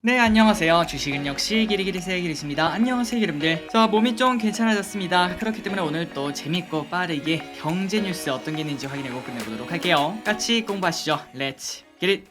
네, 안녕하세요. 주식은 역시 기리기리세 기리십니다. 안녕하세요, 여러분들. 자, 몸이 좀 괜찮아졌습니다. 그렇기 때문에 오늘 또 재밌고 빠르게 경제 뉴스 어떤 게 있는지 확인하고 끝내보도록 할게요. 같이 공부하시죠. 렛츠 기릿!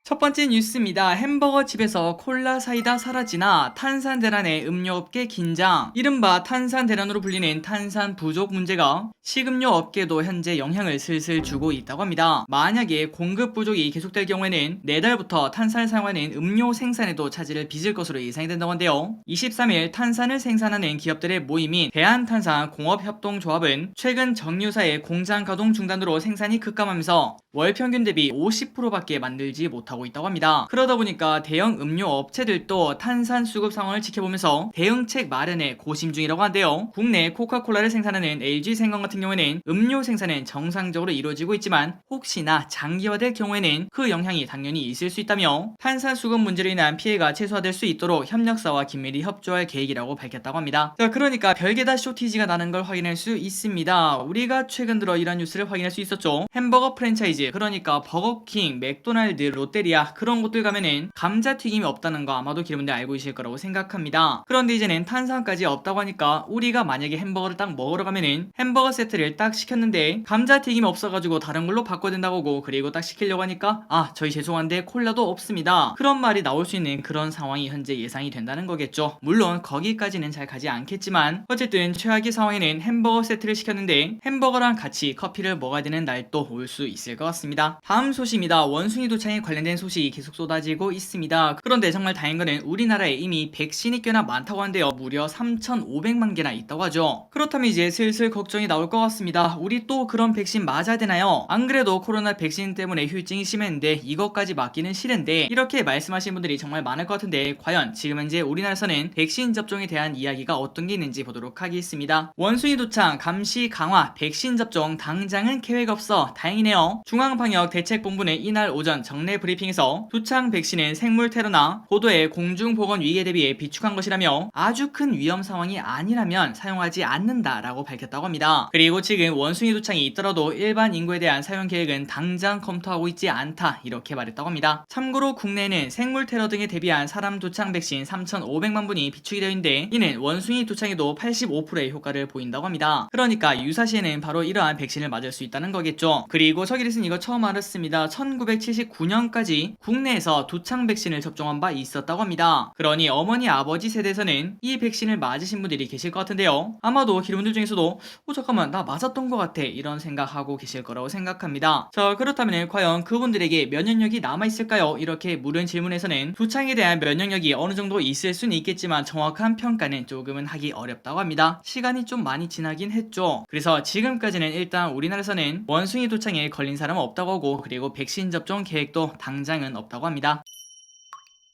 첫 번째 뉴스입니다. 햄버거 집에서 콜라 사이다 사라지나 탄산대란의 음료업계 긴장. 이른바 탄산대란으로 불리는 탄산 부족 문제가 식음료 업계도 현재 영향을 슬슬 주고 있다고 합니다. 만약에 공급 부족이 계속될 경우에는 내달부터 탄산을 사용하는 음료 생산에도 차질을 빚을 것으로 예상이 된다고 한데요. 23일 탄산을 생산하는 기업들의 모임인 대한탄산공업협동조합은 최근 정유사의 공장 가동 중단으로 생산이 급감하면서 월 평균 대비 50%밖에 만들지 못하고 있다고 합니다. 그러다 보니까 대형 음료 업체들도 탄산 수급 상황을 지켜보면서 대응책 마련에 고심 중이라고 한데요. 국내 코카콜라를 생산하는 LG생명 같은 경우에는 음료 생산은 정상적으로 이루어지고 있지만 혹시나 장기화될 경우에는 그 영향이 당연히 있을 수 있다며 탄산 수급 문제로 인한 피해가 최소화될 수 있도록 협력사와 긴밀히 협조할 계획이라고 밝혔다고 합니다. 자, 그러니까 별개다 쇼티지가 나는 걸 확인할 수 있습니다. 우리가 최근 들어 이런 뉴스를 확인할 수 있었죠. 햄버거 프랜차이즈, 그러니까 버거킹, 맥도날드, 롯데리아 그런 곳들 가면은 감자튀김이 없다는 거 아마도 여러분들 알고 계실 거라고 생각합니다. 그런데 이제는 탄산까지 없다고 하니까 우리가 만약에 햄버거를 딱 먹으러 가면은 햄버거 세트를 딱 시켰는데 감자튀김이 없어가지고 다른 걸로 바꿔야 된다고 하고, 그리고 딱 시키려고 하니까 저희 죄송한데 콜라도 없습니다, 그런 말이 나올 수 있는 그런 상황이 현재 예상이 된다는 거겠죠. 물론 거기까지는 잘 가지 않겠지만 어쨌든 최악의 상황에는 햄버거 세트를 시켰는데 햄버거랑 같이 커피를 먹어야 되는 날도 올 수 있을 것 같습니다. 다음 소식입니다. 원숭이 도창에 관련된 소식이 계속 쏟아지고 있습니다. 그런데 정말 다행인 거는 우리나라에 이미 백신이 꽤나 많다고 한데요. 무려 3,500만 개나 있다고 하죠. 그렇다면 이제 슬슬 걱정이 나올 것 같습니다. 우리 또 그런 백신 맞아야 되나요? 안 그래도 코로나 백신 때문에 후유증이 심했는데 이것까지 맞기는 싫은데, 이렇게 말씀하시는 분들이 정말 많을 것 같은데 과연 지금 현재 우리나라에서는 백신 접종에 대한 이야기가 어떤 게 있는지 보도록 하겠습니다. 원숭이 도창 감시 강화, 백신 접종 당장은 계획 없어. 다행이네요. 중앙방역대책본부는 이날 오전 정례 브리핑에서 도창 백신은 생물 테러나 고도의 공중보건 위기에 대비해 비축한 것이라며 아주 큰 위험 상황이 아니라면 사용하지 않는다라고 밝혔다고 합니다. 그리고 지금 원숭이 도창이 있더라도 일반 인구에 대한 사용 계획은 당장 검토하고 있지 않다, 이렇게 말했다고 합니다. 참고로 국내에는 생물 테러 등에 대비한 사람 도창 백신 3,500만 분이 비축이 되어 있는데 이는 원숭이 도창에도 85%의 효과를 보인다고 합니다. 그러니까 유사시에는 바로 이러한 백신을 맞을 수 있다는 거겠죠. 그리고 저기리스는 이거 처음 알았습니다. 1979년까지 국내에서 도창 백신을 접종한 바 있었다고 합니다. 그러니 어머니 아버지 세대에서는 이 백신을 맞으신 분들이 계실 것 같은데요. 아마도 기름분들 중에서도 잠깐만 나 맞았던 것 같아, 이런 생각하고 계실 거라고 생각합니다. 자, 그렇다면 과연 그분들에게 면역력이 남아있을까요? 이렇게 물은 질문에서는 도창에 대한 면역력이 어느 정도 있을 수는 있겠지만 정확한 평가는 조금은 하기 어렵다고 합니다. 시간이 좀 많이 지나긴 했죠. 그래서 지금까지는 일단 우리나라에서는 원숭이 도창에 걸린 사람은 없다고 하고, 그리고 백신 접종 계획도 당장은 없다고 합니다.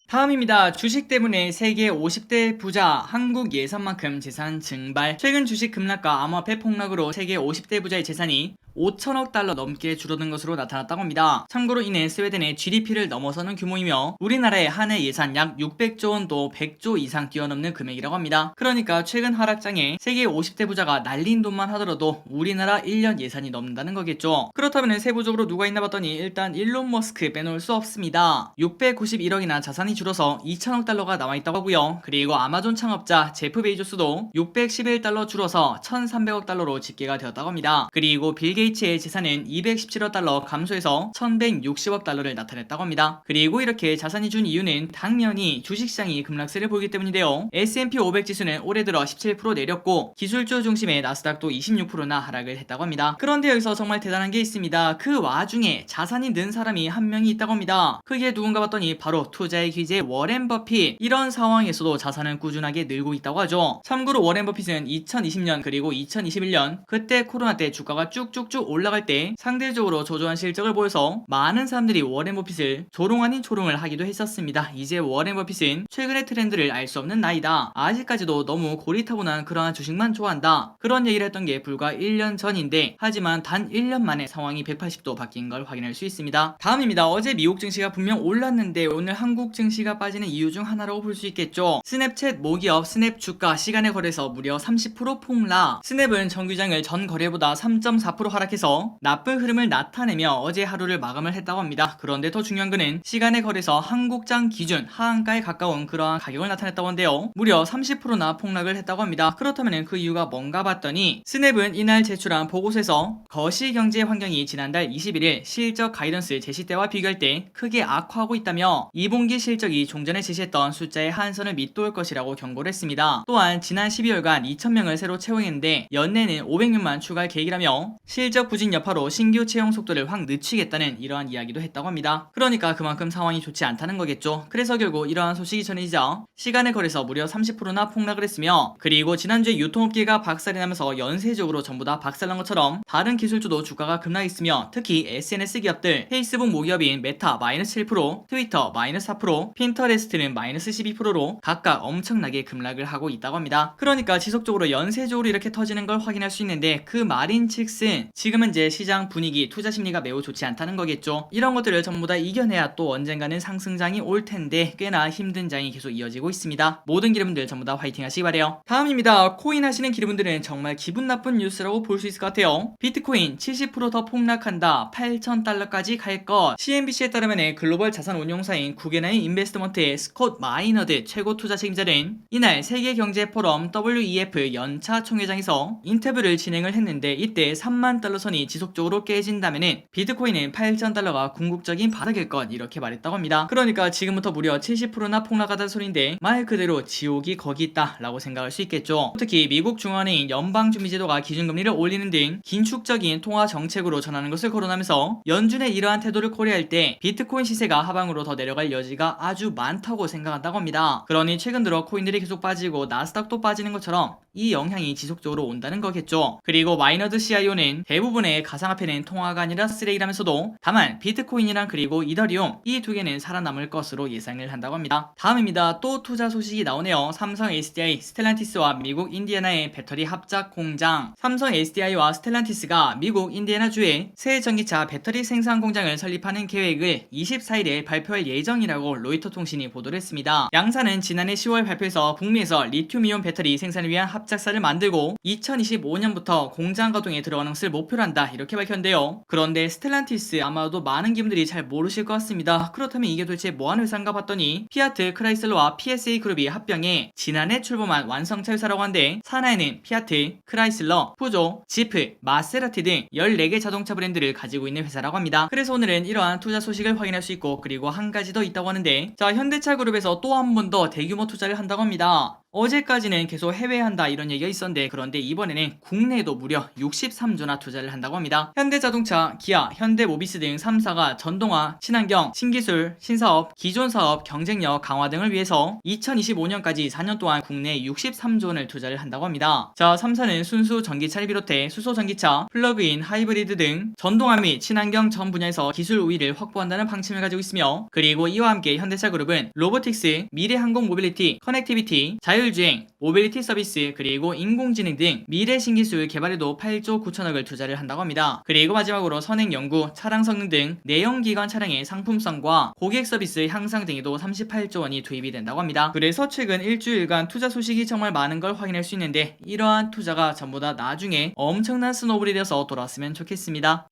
다음입니다. 주식 때문에 세계 50대 부자, 한국 예산만큼 재산 증발. 최근 주식 급락과 암호화폐 폭락으로 세계 50대 부자의 재산이 5천억 달러 넘게 줄어든 것으로 나타났다고 합니다. 참고로 이는 스웨덴의 GDP를 넘어서는 규모이며 우리나라의 한 해 예산 약 600조 원도 100조 이상 뛰어넘는 금액이라고 합니다. 그러니까 최근 하락장에 세계 50대 부자가 날린 돈만 하더라도 우리나라 1년 예산이 넘는다는 거겠죠. 그렇다면 세부적으로 누가 있나 봤더니 일단 일론 머스크 빼놓을 수 없습니다. 691억이나 자산이 줄어서 2천억 달러가 남아있다고 하고요. 그리고 아마존 창업자 제프 베이조스도 611달러 줄어서 1,300억 달러로 집계가 되었다고 합니다. 그리고 빌 게이츠의 재산은 217억 달러 감소해서 1,160억 달러를 나타냈다고 합니다. 그리고 이렇게 자산이 준 이유는 당연히 주식시장이 급락세를 보이기 때문인데요. S&P 500 지수는 올해 들어 17% 내렸고 기술주 중심의 나스닥도 26%나 하락을 했다고 합니다. 그런데 여기서 정말 대단한 게 있습니다. 그 와중에 자산이 는 사람이 한 명이 있다고 합니다. 그게 누군가 봤더니 바로 투자의 귀재 워렌 버핏. 이런 상황에서도 자산은 꾸준하게 늘고 있다고 하죠. 참고로 워렌 버핏은 2020년 그리고 2021년 그때 코로나 때 주가가 쭉쭉 올라갈 때 상대적으로 저조한 실적을 보여서 많은 사람들이 워렌 버핏을 조롱 아닌 조롱을 하기도 했었습니다. 이제 워렌 버핏은 최근의 트렌드를 알 수 없는 나이다, 아직까지도 너무 고리타분한 그러한 주식만 좋아한다, 그런 얘기를 했던 게 불과 1년 전인데 하지만 단 1년 만에 상황이 180도 바뀐 걸 확인할 수 있습니다. 다음입니다. 어제 미국 증시가 분명 올랐는데 오늘 한국 증시가 빠지는 이유 중 하나라고 볼 수 있겠죠. 스냅챗 모기업 스냅 주가 시간의 거래에서 무려 30% 폭락. 스냅은 정규장을 전 거래보다 3.4% 하락 하락해서 나쁜 흐름을 나타내며 어제 하루를 마감을 했다고 합니다. 그런데 더 중요한 거는 시간의 거래에서 한국장 기준 하한가에 가까운 그러한 가격을 나타냈다고 하는데요. 무려 30%나 폭락을 했다고 합니다. 그렇다면 그 이유가 뭔가 봤더니 스냅은 이날 제출한 보고서에서 거시경제 환경이 지난달 21일 실적 가이던스 제시 때와 비교할 때 크게 악화하고 있다며 2분기 실적이 종전에 제시했던 숫자의 한선을 밑도울 것이라고 경고를 했습니다. 또한 지난 12월간 2,000명을 새로 채용했는데 연내는 500명만 추가할 계획이라며 실적 부진 여파로 신규 채용 속도를 확 늦추겠다는 이러한 이야기도 했다고 합니다. 그러니까 그만큼 상황이 좋지 않다는 거겠죠. 그래서 결국 이러한 소식이 전해지자 시간의 거래에서 무려 30%나 폭락을 했으며, 그리고 지난주에 유통업계가 박살이 나면서 연쇄적으로 전부 다 박살난 것처럼 다른 기술주도 주가가 급락했으며, 특히 SNS 기업들 페이스북 모기업인 메타 마이너스 7%, 트위터 마이너스 4%, 핀터레스트는 마이너스 12%로 각각 엄청나게 급락을 하고 있다고 합니다. 그러니까 지속적으로 연쇄적으로 이렇게 터지는 걸 확인할 수 있는데, 그 말인즉슨 지금 현재 시장 분위기, 투자 심리가 매우 좋지 않다는 거겠죠. 이런 것들을 전부 다 이겨내야 또 언젠가는 상승장이 올 텐데 꽤나 힘든 장이 계속 이어지고 있습니다. 모든 기름분들 전부 다 화이팅 하시기 바래요. 다음입니다. 코인 하시는 기름분들은 정말 기분 나쁜 뉴스라고 볼 수 있을 것 같아요. 비트코인 70% 더 폭락한다. 8,000달러까지 갈 것. CNBC에 따르면 글로벌 자산 운용사인 구겐하임 인베스트먼트의 스콧 마이너드 최고 투자 책임자는 이날 세계경제 포럼 WEF 연차 총회장에서 인터뷰를 진행을 했는데, 이때 3만 달러 선이 지속적으로 깨진다면 비트코인은 8,000달러가 궁극적인 바닥일 것, 이렇게 말했다고 합니다. 그러니까 지금부터 무려 70%나 폭락하다는 소리인데 말 그대로 지옥이 거기 있다 라고 생각할 수 있겠죠. 특히 미국 중앙은행 연방준비제도가 기준금리를 올리는 등 긴축적인 통화 정책으로 전하는 것을 거론하면서 연준의 이러한 태도를 고려할 때 비트코인 시세가 하방으로 더 내려갈 여지가 아주 많다고 생각한다고 합니다. 그러니 최근 들어 코인들이 계속 빠지고 나스닥도 빠지는 것처럼 이 영향이 지속적으로 온다는 거겠죠. 그리고 마이너드 CIO는 대부분의 가상화폐는 통화가 아니라 쓰레기라면서도 다만 비트코인이랑 그리고 이더리움 이 두 개는 살아남을 것으로 예상을 한다고 합니다. 다음입니다. 또 투자 소식이 나오네요. 삼성 SDI, 스텔란티스와 미국 인디애나의 배터리 합작 공장. 삼성 SDI와 스텔란티스가 미국 인디애나주에 새 전기차 배터리 생산 공장을 설립하는 계획을 24일에 발표할 예정이라고 로이터 통신이 보도를 했습니다. 양사는 지난해 10월 발표에서 북미에서 리튬이온 배터리 생산을 위한 합작사를 만들고 2025년부터 공장 가동에 들어가는 것을 목표로 한다, 이렇게 밝혔는데요. 그런데 스텔란티스 아마도 많은 분들이 잘 모르실 것 같습니다. 그렇다면 이게 도대체 뭐하는 회사인가 봤더니 피아트 크라이슬러와 PSA 그룹이 합병해 지난해 출범한 완성차 회사라고 하는데, 산하에는 피아트, 크라이슬러, 푸조, 지프, 마세라티 등 14개 자동차 브랜드를 가지고 있는 회사라고 합니다. 그래서 오늘은 이러한 투자 소식을 확인할 수 있고, 그리고 한 가지 더 있다고 하는데, 자, 현대차 그룹에서 또 한 번 더 대규모 투자를 한다고 합니다. 어제까지는 계속 해외에 한다 이런 얘기가 있었는데, 그런데 이번에는 국내에도 무려 63조나 투자를 한다고 합니다. 현대자동차, 기아, 현대모비스 등 3사가 전동화, 친환경, 신기술, 신사업, 기존 사업 경쟁력 강화 등을 위해서 2025년까지 4년 동안 국내에 63조 원을 투자를 한다고 합니다. 자, 3사는 순수 전기차를 비롯해 수소 전기차, 플러그인, 하이브리드 등 전동화 및 친환경 전 분야에서 기술 우위를 확보한다는 방침을 가지고 있으며, 그리고 이와 함께 현대차 그룹은 로보틱스, 미래 항공 모빌리티, 커넥티비티, 자율주행, 모빌리티 서비스, 그리고 인공지능 등 미래 신기술 개발에도 8조 9천억을 투자를 한다고 합니다. 그리고 마지막으로 선행 연구, 차량 성능 등 내연기관 차량의 상품성과 고객 서비스 향상 등에도 38조 원이 투입이 된다고 합니다. 그래서 최근 일주일간 투자 소식이 정말 많은 걸 확인할 수 있는데, 이러한 투자가 전부 다 나중에 엄청난 스노볼이 되어서 돌아왔으면 좋겠습니다.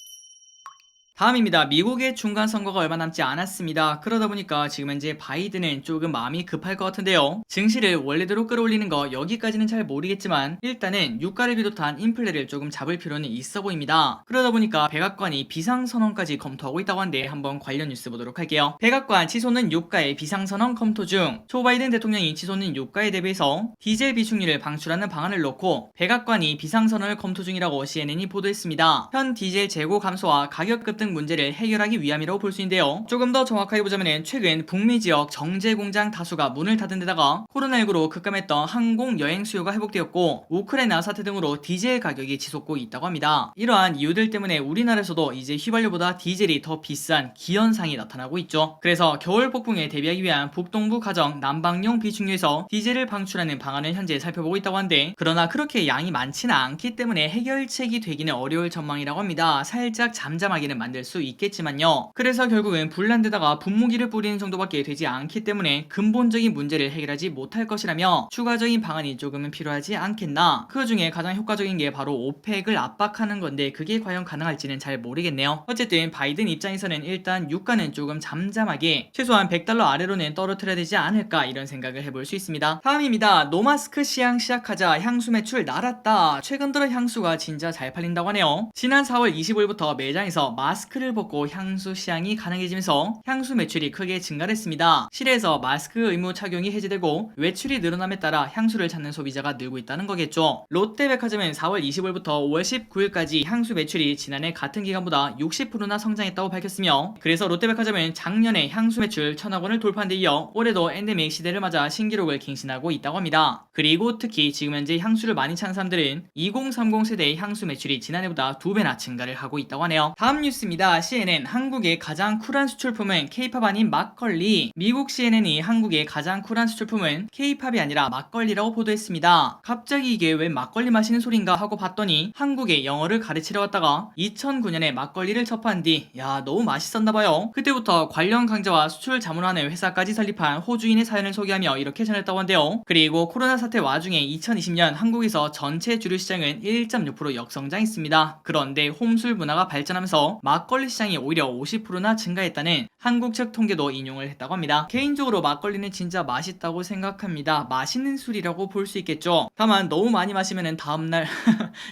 다음입니다. 미국의 중간 선거가 얼마 남지 않았습니다. 그러다 보니까 지금 현재 바이든은 조금 마음이 급할 것 같은데요. 증시를 원래대로 끌어올리는 거 여기까지는 잘 모르겠지만 일단은 유가를 비롯한 인플레를 조금 잡을 필요는 있어 보입니다. 그러다 보니까 백악관이 비상선언까지 검토하고 있다고 하는데 한번 관련 뉴스 보도록 할게요. 백악관 치솟는 유가의 비상선언 검토 중. 조 바이든 대통령이 치솟는 유가에 대비해서 디젤 비축률을 방출하는 방안을 놓고 백악관이 비상선언을 검토 중이라고 CNN이 보도했습니다. 현 디젤 재고 감소와 가격 급등 문제를 해결하기 위함이라고 볼 수 있는데요. 조금 더 정확하게 보자면 최근 북미 지역 정제 공장 다수가 문을 닫은 데다가 코로나19로 급감했던 항공 여행 수요가 회복되었고, 우크라이나 사태 등으로 디젤 가격이 치솟고 있다고 합니다. 이러한 이유들 때문에 우리나라에서도 이제 휘발유보다 디젤이 더 비싼 기현상이 나타나고 있죠. 그래서 겨울 폭풍에 대비하기 위한 북동부 가정 난방용 비축유에서 디젤을 방출하는 방안을 현재 살펴보고 있다고 하는데, 그러나 그렇게 양이 많지는 않기 때문에 해결책이 되기는 어려울 전망이라고 합니다. 살짝 잠잠하기는 만들 만들 수 있겠지만요. 그래서 결국은 불난 데다가 분무기를 뿌리는 정도밖에 되지 않기 때문에 근본적인 문제를 해결하지 못할 것이라며 추가적인 방안이 조금은 필요하지 않겠나. 그 중에 가장 효과적인 게 바로 오펙을 압박하는 건데 그게 과연 가능할지는 잘 모르겠네요. 어쨌든 바이든 입장에서는 일단 유가는 조금 잠잠하게 최소한 $100 아래로는 떨어뜨려야 되지 않을까 이런 생각을 해볼 수 있습니다. 다음입니다. 노마스크 시향 시작하자 향수 매출 날았다. 최근 들어 향수가 진짜 잘 팔린다고 하네요. 지난 4월 25일부터 매장에서 마스크를 벗고 향수 시향이 가능해지면서 향수 매출이 크게 증가했습니다. 실내에서 마스크 의무 착용이 해제되고 외출이 늘어남에 따라 향수를 찾는 소비자가 늘고 있다는 거겠죠. 롯데백화점은 4월 25일부터 5월 19일까지 향수 매출이 지난해 같은 기간보다 60%나 성장했다고 밝혔으며 그래서 롯데백화점은 작년에 향수 매출 1,000억 원을 돌파한 데 이어 올해도 엔데믹 시대를 맞아 신기록을 갱신하고 있다고 합니다. 그리고 특히 지금 현재 향수를 많이 찾는 사람들은 2030 세대의 향수 매출이 지난해보다 2배나 증가를 하고 있다고 하네요. 다음 뉴스입니다. CNN 한국의 가장 쿨한 수출품은 K-팝 아닌 막걸리. 미국 CNN이 한국의 가장 쿨한 수출품은 K-팝이 아니라 막걸리라고 보도했습니다. 갑자기 이게 왜 막걸리 마시는 소린가 하고 봤더니 한국에 영어를 가르치러 왔다가 2009년에 막걸리를 접한 뒤 너무 맛있었나봐요. 그때부터 관련 강좌와 수출 자문하는 회사까지 설립한 호주인의 사연을 소개하며 이렇게 전했다고 한대요. 그리고 코로나 사태 와중에 2020년 한국에서 전체 주류 시장은 1.6% 역성장했습니다. 그런데 홈술 문화가 발전하면서 막걸리 시장이 오히려 50%나 증가했다는 한국 측 통계도 인용을 했다고 합니다. 개인적으로 막걸리는 진짜 맛있다고 생각합니다. 맛있는 술이라고 볼 수 있겠죠. 다만 너무 많이 마시면 다음날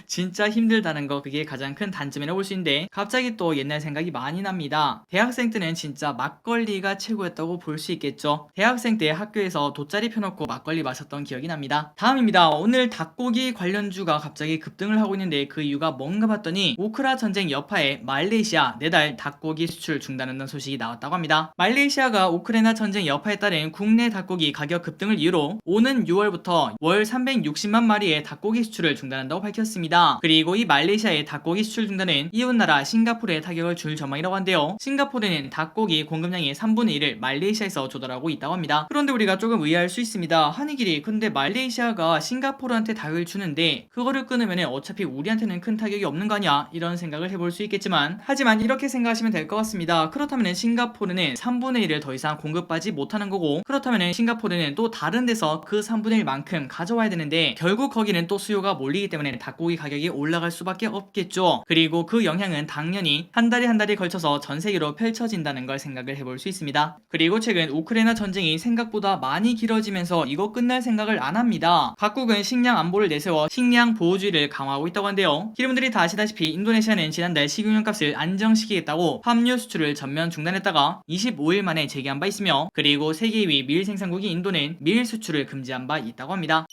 진짜 힘들다는 거 그게 가장 큰 단점이라고 볼 수 있는데 갑자기 또 옛날 생각이 많이 납니다. 대학생 때는 진짜 막걸리가 최고였다고 볼 수 있겠죠. 대학생 때 학교에서 돗자리 펴놓고 막걸리 마셨던 기억이 납니다. 다음입니다. 오늘 닭고기 관련주가 갑자기 급등을 하고 있는데 그 이유가 뭔가 봤더니 우크라 전쟁 여파에 말레이시아 4달 닭고기 수출 중단한다는 소식이 나왔다고 합니다. 말레이시아가 우크라이나 전쟁 여파에 따른 국내 닭고기 가격 급등을 이유로 오는 6월부터 월 360만 마리의 닭고기 수출을 중단한다고 밝혔습니다. 그리고 이 말레이시아의 닭고기 수출 중단은 이웃나라 싱가포르에 타격을 줄 전망이라고 한데요. 싱가포르는 닭고기 공급량의 3분의 1을 말레이시아에서 조달하고 있다고 합니다. 그런데 우리가 조금 의아할 수 있습니다. 한이길이 근데 말레이시아가 싱가포르한테 닭을 주는데 그거를 끊으면 어차피 우리한테는 큰 타격이 없는 거 아니야? 이런 생각을 해볼 수 있겠지만 하지만 이렇게 생각하시면 될 것 같습니다. 그렇다면 싱가포르는 3분의 1을 더 이상 공급받지 못하는 거고 그렇다면 싱가포르는 또 다른 데서 그 3분의 1만큼 가져와야 되는데 결국 거기는 또 수요가 몰리기 때문에 닭고기 가격이 올라갈 수밖에 없겠죠. 그리고 그 영향은 당연히 한 달에 걸쳐서 전 세계로 펼쳐진다는 걸 생각을 해볼 수 있습니다. 그리고 최근 우크라이나 전쟁이 생각보다 많이 길어지면서 이거 끝날 생각을 안 합니다. 각국은 식량 안보를 내세워 식량 보호주의를 강화하고 있다고 한데요. 여러분들이 다 아시다시피 인도네시아는 지난달 식용유 값을 안정시키겠다고 함유 수출을 전면 중단했다가 25일 만에 재개한 바 있으며 그리고 세계 2위 밀 생산국인 인도는 밀 수출을 금지한 바 있다고 합니다.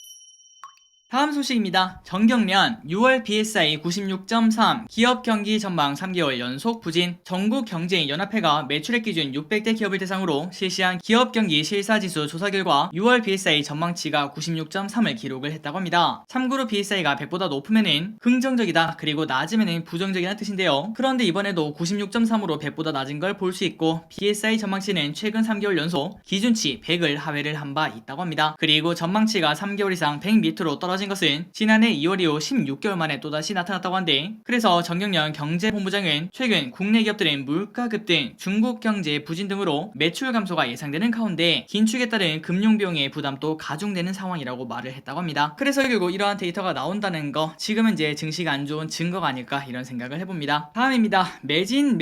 다음 소식입니다. 정경련 6월 BSI 96.3 기업 경기 전망 3개월 연속 부진. 전국경제연합회가 매출액 기준 600대 기업을 대상으로 실시한 기업 경기 실사지수 조사 결과 6월 BSI 전망치가 96.3을 기록을 했다고 합니다. 참고로 BSI가 100보다 높으면은 긍정적이다 그리고 낮으면은 부정적이라는 뜻인데요. 그런데 이번에도 96.3으로 100보다 낮은 걸 볼 수 있고 BSI 전망치는 최근 3개월 연속 기준치 100을 하회를 한 바 있다고 합니다. 그리고 전망치가 3개월 이상 100 밑으로 떨어진 것은 지난해 2월 이후 16개월 만에 또다시 나타났다고 한데 그래서 정경련 경제본부장은 최근 국내 기업들은 물가 급등, 중국 경제 부진 등으로 매출 감소가 예상되는 가운데 긴축에 따른 금융비용의 부담도 가중되는 상황이라고 말을 했다고 합니다. 그래서 결국 이러한 데이터가 나온다는 거 지금은 이제 증시가 안 좋은 증거가 아닐까 이런 생각을 해봅니다. 다음입니다. 매진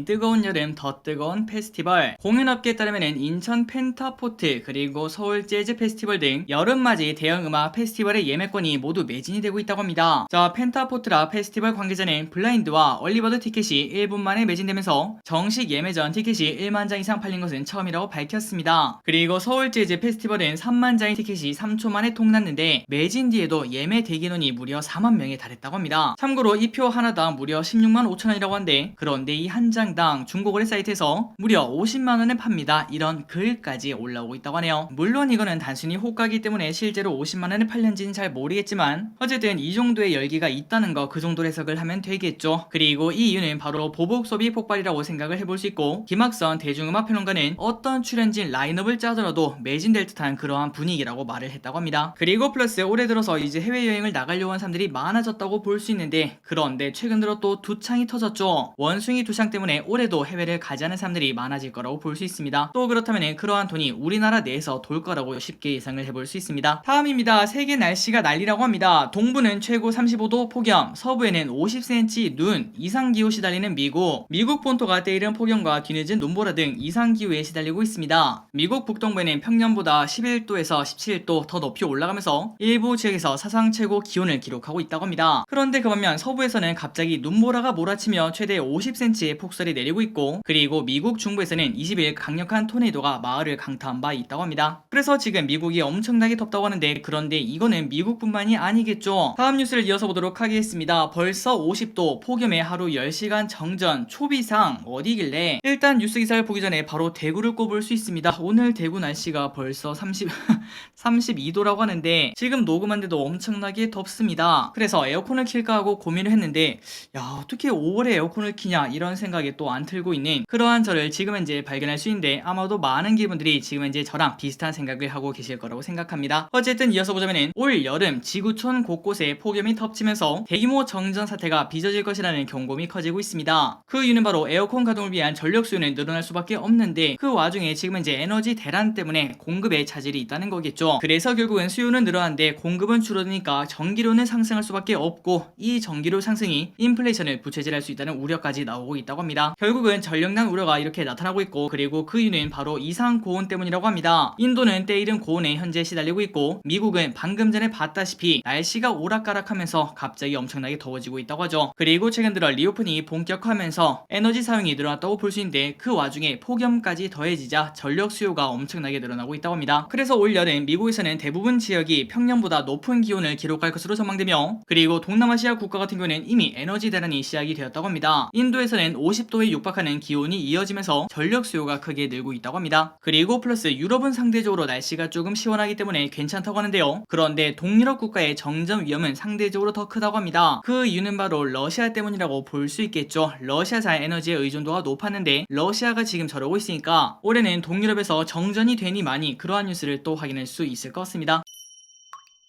뜨거운 여름 더 뜨거운 페스티벌. 공연업계에 따르면 인천 펜타포트 그리고 서울 재즈 페스티벌 등 여름맞이 대형음악 페스티벌의 예매권이 모두 매진이 되고 있다고 합니다. 자, 펜타포트라 페스티벌 관계자는 블라인드와 얼리버드 티켓이 1분 만에 매진되면서 정식 예매 전 티켓이 1만 장 이상 팔린 것은 처음이라고 밝혔습니다. 그리고 서울 재즈 페스티벌은 3만 장의 티켓이 3초 만에 통났는데 매진 뒤에도 예매 대기인원이 무려 4만 명에 달했다고 합니다. 참고로 이 표 하나당 무려 16만 5천 원이라고 한데 그런데 이 한 장당 중고거래 사이트에서 무려 50만 원에 팝니다. 이런 글까지 올라오고 있다고 하네요. 물론 이거는 단순히 호가이기 때문에 실제로 50만 원에 팔려 했는지는 잘 모르겠지만 어쨌든 이 정도의 열기가 있다는 거 그 정도로 해석을 하면 되겠죠. 그리고 이 이유는 바로 보복 소비 폭발이라고 생각을 해볼 수 있고, 김학선 대중음악평론가는 어떤 출연진 라인업을 짜더라도 매진될 듯한 그러한 분위기라고 말을 했다고 합니다. 그리고 플러스 올해 들어서 이제 해외여행을 나가려고 하는 사람들이 많아졌다고 볼 수 있는데, 그런데 최근 들어 또 두창이 터졌죠. 원숭이 두창 때문에 올해도 해외를 가지 않은 사람들이 많아질 거라고 볼 수 있습니다. 또 그렇다면 그러한 돈이 우리나라 내에서 돌 거라고 쉽게 예상을 해볼 수 있습니다. 다음입니다. 세계 날씨가 난리라고 합니다. 동부는 최고 35도 폭염, 서부에는 50cm 눈, 이상기후 시달리는 미국 본토가 때이른 폭염과 뒤늦은 눈보라 등 이상기후에 시달리고 있습니다. 미국 북동부에는 평년보다 11도에서 17도 더 높이 올라가면서 일부 지역에서 사상 최고 기온을 기록하고 있다고 합니다. 그런데 그 반면 서부에서는 갑자기 눈보라가 몰아치며 최대 50cm의 폭설이 내리고 있고, 그리고 미국 중부에서는 20일 강력한 토네이도가 마을을 강타한 바 있다고 합니다. 그래서 지금 미국이 엄청나게 덥다고 하는데, 그런데 이거는 미국뿐만이 아니겠죠. 다음 뉴스를 이어서 보도록 하겠습니다. 벌써 50도, 폭염에 하루 10시간 정전, 초비상 어디길래? 일단 뉴스 기사를 보기 전에 바로 대구를 꼽을 수 있습니다. 오늘 대구 날씨가 벌써 32도라고 하는데 지금 녹음한데도 엄청나게 덥습니다. 그래서 에어컨을 킬까 하고 고민을 했는데, 야, 어떻게 5월에 에어컨을 키냐 이런 생각이 또 안 들고 있는 그러한 저를 지금 현재 발견할 수 있는데, 아마도 많은 분들이 지금 현재 저랑 비슷한 생각을 하고 계실 거라고 생각합니다. 어쨌든 이어서 보자면은 올 여름 지구촌 곳곳에 폭염이 덮치면서 대규모 정전 사태가 빚어질 것이라는 경고음이 커지고 있습니다. 그 이유는 바로 에어컨 가동을 위한 전력 수요는 늘어날 수밖에 없는데, 그 와중에 지금 현재 에너지 대란 때문에 공급에 차질이 있다는 거겠죠. 그래서 결국은 수요는 늘어나는데 공급은 줄어드니까 전기료는 상승할 수밖에 없고, 이 전기료 상승이 인플레이션을 부채질할 수 있다는 우려까지 나오고 있다고 합니다. 결국은 전력난 우려가 이렇게 나타나고 있고, 그리고 그 이유는 바로 이상 고온 때문이라고 합니다. 인도는 때이른 고온에 현재 시달리고 있고, 미국은 방금 전에 봤다시피 날씨가 오락가락하면서 갑자기 엄청나게 더워지고 있다고 하죠. 그리고 최근 들어 리오픈이 본격화하면서 에너지 사용이 늘어났다고 볼 수 있는데, 그 와중에 폭염까지 더해지자 전력 수요가 엄청나게 늘어나고 있다고 합니다. 그래서 올 여름 미국에서는 대부분 지역이 평년보다 높은 기온을 기록할 것으로 전망되며, 그리고 동남아시아 국가 같은 경우는 이미 에너지 대란이 시작이 되었다고 합니다. 인도에서는 50도에 육박하는 기온이 이어지면서 전력 수요가 크게 늘고 있다고 합니다. 그리고 플러스 유럽은 상대적으로 날씨가 조금 시원하기 때문에 괜찮다고 하는데요. 그런데 동유럽 국가의 정전 위험은 상대적으로 더 크다고 합니다. 그 이유는 바로 러시아 때문이라고 볼 수 있겠죠. 러시아산 에너지의 의존도가 높았는데 러시아가 지금 저러고 있으니까 올해는 동유럽에서 정전이 되니 많이, 그러한 뉴스를 또 확인할 수 있을 것 같습니다.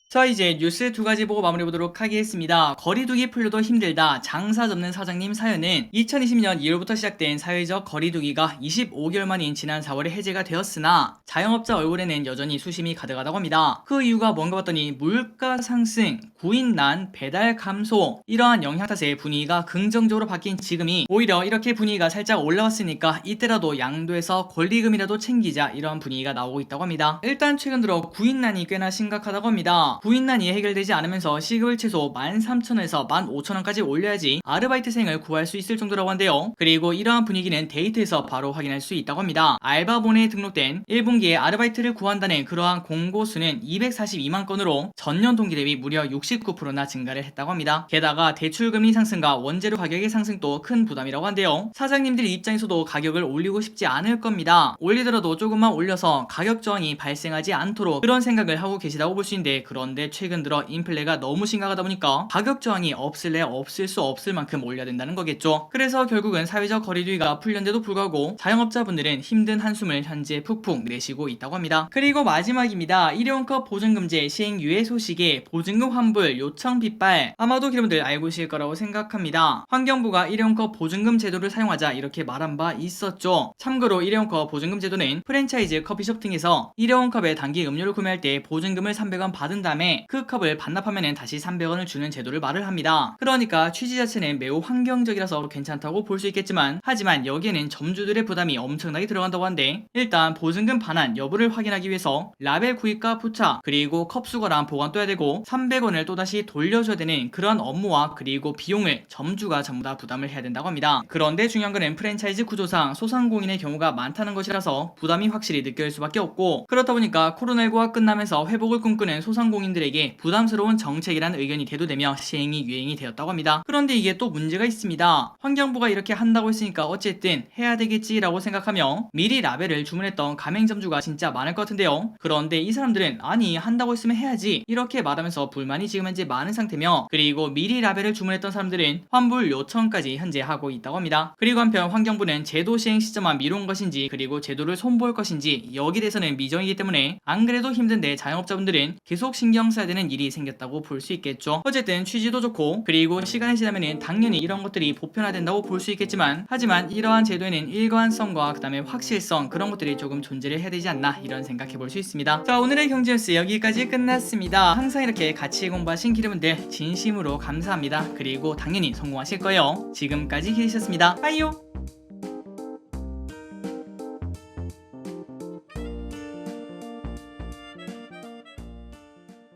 자, 이제 뉴스 두 가지 보고 마무리 보도록 하겠습니다. 거리두기 풀려도 힘들다. 장사 접는 사장님 사연은 2020년 2월부터 시작된 사회적 거리두기가 25개월 만인 지난 4월에 해제가 되었으나 자영업자 얼굴에는 여전히 수심이 가득하다고 합니다. 그 이유가 뭔가 봤더니 물가 상승, 구인난, 배달 감소, 이러한 영향 탓에 분위기가 긍정적으로 바뀐 지금이 오히려 이렇게 분위기가 살짝 올라왔으니까 이때라도 양도해서 권리금이라도 챙기자, 이러한 분위기가 나오고 있다고 합니다. 일단 최근 들어 구인난이 꽤나 심각하다고 합니다. 구인난이 해결되지 않으면서 시급을 최소 13,000원에서 15,000원까지 올려야지 아르바이트생을 구할 수 있을 정도라고 한데요. 그리고 이러한 분위기는 데이트에서 바로 확인할 수 있다고 합니다. 알바본에 등록된 1분기에 아르바이트를 구한다는 그러한 공고 수는 242만 건으로 전년 동기 대비 무려 69%나 증가를 했다고 합니다. 게다가 대출금리 상승과 원재료 가격의 상승도 큰 부담이라고 한데요. 사장님들 입장에서도 가격을 올리고 싶지 않을 겁니다. 올리더라도 조금만 올려서 가격 저항이 발생하지 않도록 그런 생각을 하고 계시다고 볼 수 있는데, 그런데 최근 들어 인플레가 너무 심각하다 보니까 가격 저항이 없을래 없을 수 없을 만큼 올려야 된다는 거겠죠. 그래서 결국은 사회적 거리두기가 풀렸는데도 불구하고 자영업자분들은 힘든 한숨을 현재 푹푹 내쉬고 있다고 합니다. 그리고 마지막입니다. 일회용컵 보증금제 시행 유예 소식에 보증금 환불 요청 빗발, 아마도 여러분들 알고 계실 거라고 생각합니다. 환경부가 일회용컵 보증금 제도를 사용하자 이렇게 말한 바 있었죠. 참고로 일회용컵 보증금 제도는 프랜차이즈 커피숍 등에서 일회용컵에 단기 음료를 구매할 때 보증금을 300원 받은 다음에 그 컵을 반납하면 다시 300원을 주는 제도를 말을 합니다. 그러니까 취지 자체는 매우 환경적이라서 괜찮다고 볼 수 있겠지만, 하지만 여기에는 점주들의 부담이 엄청나게 들어간다고 한데, 일단 보증금 반환 여부를 확인하기 위해서 라벨 구입과 부착, 그리고 컵 수거랑 보관도 해야 되고 300원을 또다시 돌려줘야 되는 그런 업무와 그리고 비용을 점주가 전부 다 부담을 해야 된다고 합니다. 그런데 중요한 거는 프랜차이즈 구조상 소상공인의 경우가 많다는 것이라서 부담이 확실히 느껴질 수밖에 없고, 그렇다 보니까 코로나19가 끝나면서 회복을 꿈꾸는 소상공인 소상공인들에게 부담스러운 정책이라는 의견이 대두되며 시행이 유행이 되었다고 합니다. 그런데 이게 또 문제가 있습니다. 환경부가 이렇게 한다고 했으니까 어쨌든 해야 되겠지라고 생각하며 미리 라벨을 주문했던 가맹점주가 진짜 많을 것 같은데요. 그런데 이 사람들은 아니 한다고 했으면 해야지 이렇게 말하면서 불만이 지금 현재 많은 상태며, 그리고 미리 라벨을 주문했던 사람들은 환불 요청까지 현재 하고 있다고 합니다. 그리고 한편 환경부는 제도 시행 시점만 미룬 것인지 그리고 제도를 손볼 것인지 여기에 대해서는 미정이기 때문에 안 그래도 힘든데 자영업자분들은 계속 신경 써야 되는 일이 생겼다고 볼 수 있겠죠. 어쨌든 취지도 좋고 그리고 시간이 지나면은 당연히 이런 것들이 보편화된다고 볼 수 있겠지만, 하지만 이러한 제도에는 일관성과 그 다음에 확실성 그런 것들이 조금 존재를 해야 되지 않나 이런 생각해 볼 수 있습니다. 자, 오늘의 경제뉴스 여기까지 끝났습니다. 항상 이렇게 같이 공부하신 기름분들 진심으로 감사합니다. 그리고 당연히 성공하실 거예요. 지금까지 기리셨습니다. 빠이요.